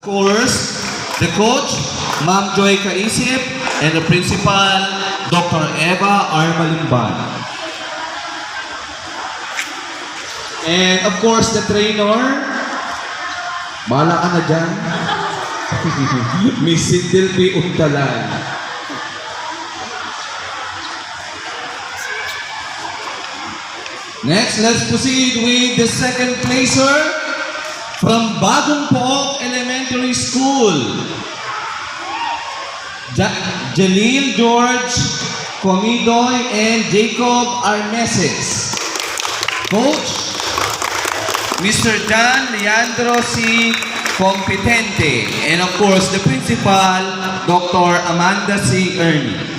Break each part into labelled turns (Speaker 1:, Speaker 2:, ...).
Speaker 1: course, the coach, Ma'am Joy Kaisip, and the principal, Dr. Eva R. Malimban. And of course, the trainer, bahala ka na dyan, Miss Cynthia P. Untalan. Next, let's proceed with the second placer from Bagong Pook Elementary School. Jalil George Comidoy and Jacob Armeses. Coach, Mr. John Leandro C. Competente. And of course, the principal, Dr. Amanda C. Ernie.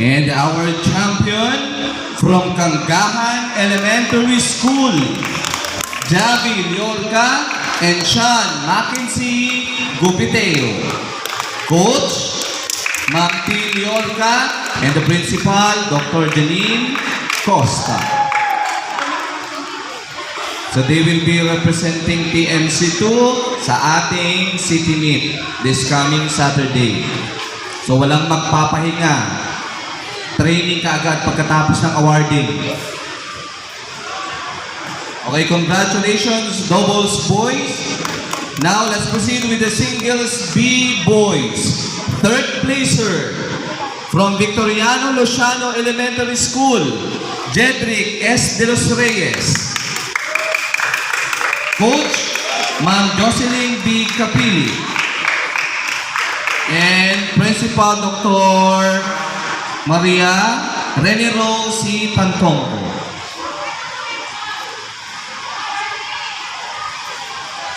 Speaker 1: And our champion from Kanggahan Elementary School, Javi Liolca and Sean Mackenzie Gupiteo. Coach, Ma'am T. Liolca and the principal, Dr. Janine Costa. So they will be representing TMC2 sa ating City Meet this coming Saturday. So walang magpapahinga. Training ka agad pagkatapos ng awarding. Okay, congratulations, doubles boys. Now, let's proceed with the singles B boys. Third placer from Victoriano Luciano Elementary School, Jedrick S. De Los Reyes. Coach, Ma'am Jocelyn B. Capili. And Principal Dr. Maria Renero C. Tantongco.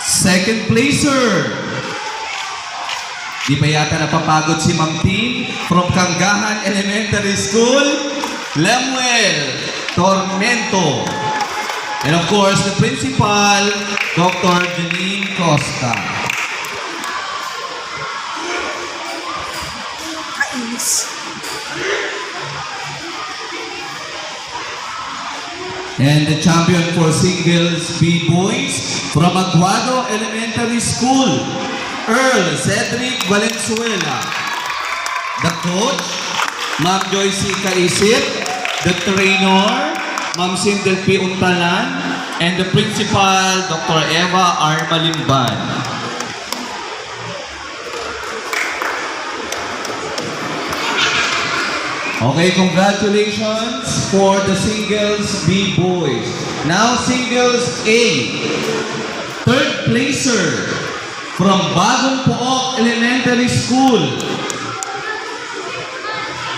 Speaker 1: Second placer. Di pa yata napapagod si Ma'am T from Kanggahan Elementary School, Lemuel Tormento. And of course, the principal, Dr. Janine Costa. And the champion for singles B boys from Aguado Elementary School, Earl Cedric Valenzuela. The coach, Ma'am Joyce Kaisip. The trainer, Ma'am Cynthia P. Untalan. And the principal, Dr. Eva R. Malimban. Okay, congratulations for the singles B boys. Now singles A. Third placer from Bagong Pook Elementary School.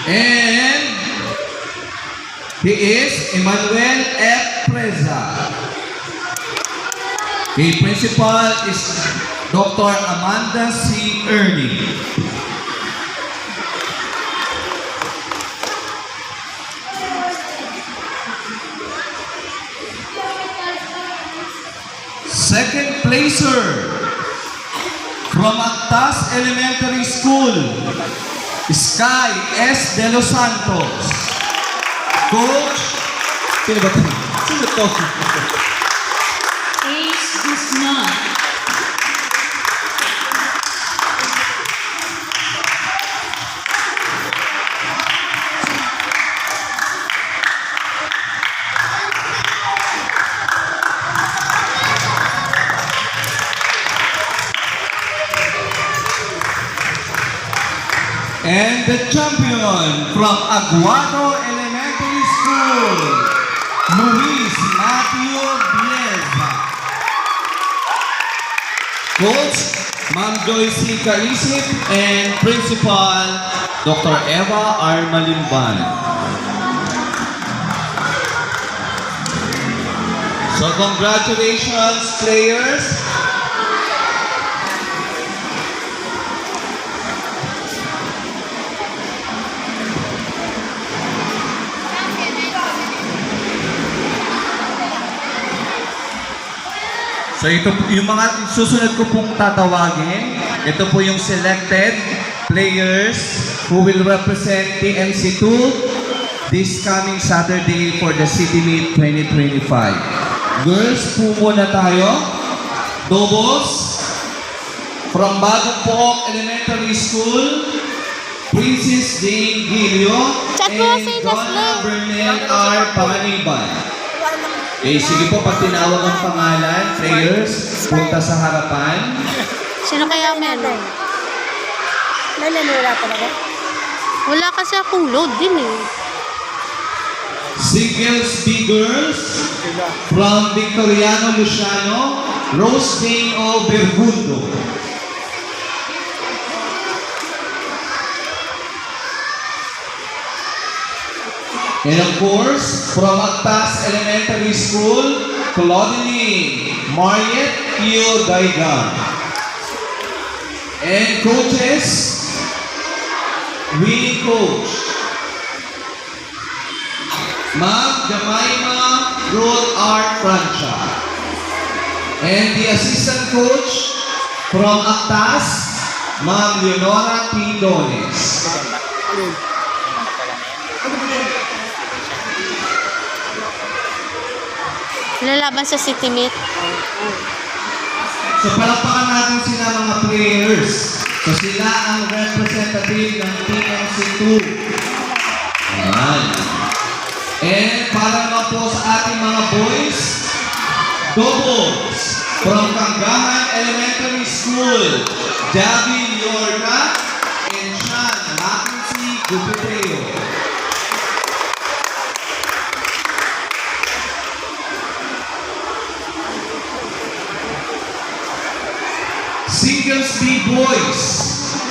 Speaker 1: And he is Emmanuel F. Preza. The principal is Dr. Amanda C. Ernie. Second placer from Actas Elementary School, Sky S. De Los Santos. Coach, sino ba ito? Sino ito?
Speaker 2: Ace Guzman.
Speaker 1: And the champion from Aguado Elementary School, Luis Matthew Bielsa. Coach, Ma'am Joyce Kaisip and Principal, Dr. Eva R. Malimban. So congratulations, players. So ito yung mga susunod ko pong tatawagin. Ito po yung selected players who will represent TMC2 this coming Saturday for the City Meet 2025. Girls po muna tayo. Doubles from Bagong Pook Elementary School, Princess Jane Gilio and Donna Bernel R. Panganiban. Eh, sige po, pag tinawag ang pangalan, players, punta sa harapan.
Speaker 2: Sino kaya meron?
Speaker 3: May nanura talaga?
Speaker 2: Wala kasi akong load din eh.
Speaker 1: Singles B Girls from Victoriano Luciano, Rose Jane O. Bergundo. And of course, from Agtas Elementary School, Claudine Mariette Pio Daigan. And coaches, winning coach, Ma'am Jemima Ruth R. Francia. And the assistant coach from Agtas, Ma'am Leonora Pindones.
Speaker 2: Lalaban sa City Meet.
Speaker 1: So palakpakan natin sila mga players. So sila ang representative ng TMC2. Ayan. And para naman po sa ating mga boys, doubles from Kangahan Elementary School, Javi Yorka and Sean Mackenzie Gupiteo. Singles B boys.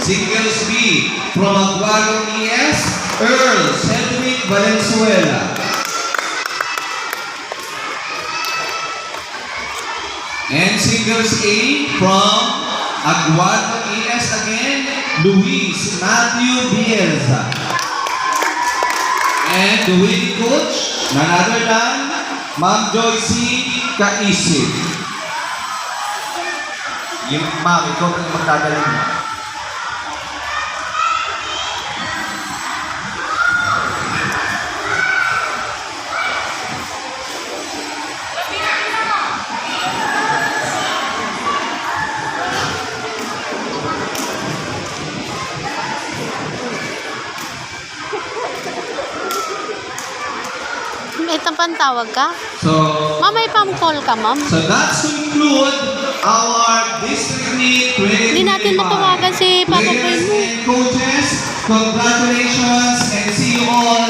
Speaker 1: Singles B from Aguado ES, Earl Cedric Valenzuela. And singles A from Aguado ES again, Luis Matthew Bielsa. And the winning coach, none other than Ma'am Joyce Kaisip. Yung ma'am, ikaw ang magdadala niya.
Speaker 2: Ito pang tawag ka?
Speaker 1: So,
Speaker 2: Ma'am, may pang-call ka, ma'am?
Speaker 1: so that's conclude our District Meet 2025.
Speaker 2: Hindi natin matawagan si Papa Boy
Speaker 1: Players
Speaker 2: mo.
Speaker 1: and coaches, congratulations and see you all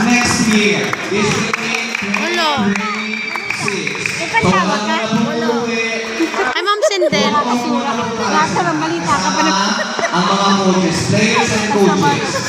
Speaker 1: next year. District Meet
Speaker 2: Hello.
Speaker 1: 2026.
Speaker 3: May pantawag ka?
Speaker 1: Wala.
Speaker 2: Ay, Ma'am Sindel.
Speaker 3: Lahat ng malita ka pa na.
Speaker 1: Ang mga coaches, players and coaches.